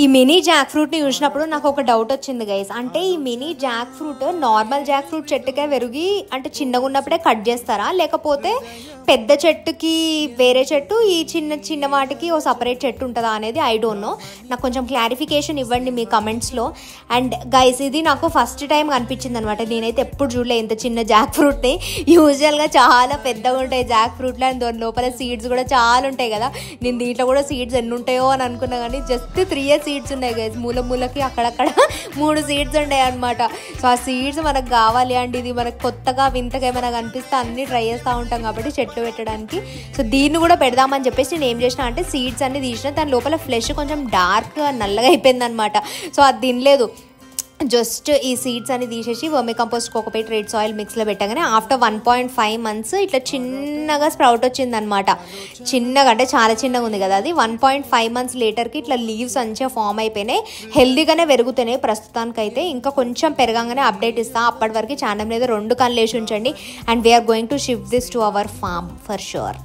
ఈ mini Jack ఫ్రూట్ని చూసినప్పుడు నాకు ఒక డౌట్ వచ్చింది గైస్. అంటే ఈ mini jackfruit normal jackfruit చెట్టుకే పెరిగి అంటే చిన్నగా ఉన్నప్పుడే కట్ చేస్తారా, లేకపోతే పెద్ద చెట్టుకి వేరే చెట్టు, ఈ చిన్న చిన్న వాటికి ఓ సపరేట్ చెట్టు ఉంటుందా అనేది ఐ డోంట్ నో. నాకు కొంచెం క్లారిఫికేషన్ ఇవ్వండి మీ కమెంట్స్లో. అండ్ గైస్ ఇది నాకు ఫస్ట్ టైం అనిపించింది అనమాట. నేనైతే ఎప్పుడు చూడలే ఇంత చిన్న జాక్ ఫ్రూట్ని. యూజువల్గా చాలా పెద్దగా ఉంటాయి జాక్ ఫ్రూట్లు అండ్ దాని లోపల సీడ్స్ కూడా చాలా ఉంటాయి కదా. నేను దీంట్లో కూడా సీడ్స్ ఎన్ని ఉంటాయో అని అనుకున్నా, కానీ జస్ట్ 3 సీడ్స్ ఉన్నాయి గైస్. మూలకి అక్కడక్కడ 3 సీడ్స్ ఉంటాయి అనమాట. సో ఆ సీడ్స్ మనకు కావాలి అండి. ఇది మనకు కొత్తగా వింతగా ఏమైనా కనిపిస్తే అన్నీ ట్రై చేస్తూ ఉంటాం కాబట్టి చెట్లు పెట్టడానికి. సో దీన్ని కూడా పెడదామని చెప్పేసి నేను ఏం చేసిన అంటే సీడ్స్ అన్ని తీసిన. దాని లోపల ఫ్లెష్ కొంచెం డార్క్ నల్లగా అయిపోయింది అనమాట. సో అది తినలేదు. జస్ట్ ఈ సీడ్స్ అని తీసేసి vermicompost, cocopeat, red soil మిక్స్లో పెట్టగానే ఆఫ్టర్ 1.5 months ఇట్లా చిన్నగా స్ప్రౌట్ వచ్చిందనమాట. చిన్నగా అంటే చాలా చిన్నగా ఉంది కదా అది. 1.5 months లేటర్కి ఇట్లా లీవ్స్ మంచిగా ఫామ్ అయిపోయినాయి. హెల్దీగానే పెరుగుతున్నాయి ప్రస్తుతానికైతే. ఇంకా కొంచెం పెరగంగానే అప్డేట్ ఇస్తాను. అప్పటి వరకు ఛానల్ మీద 2 కళ్ళు వేసి ఉంచండి. And we're going to shift this to our farm for sure.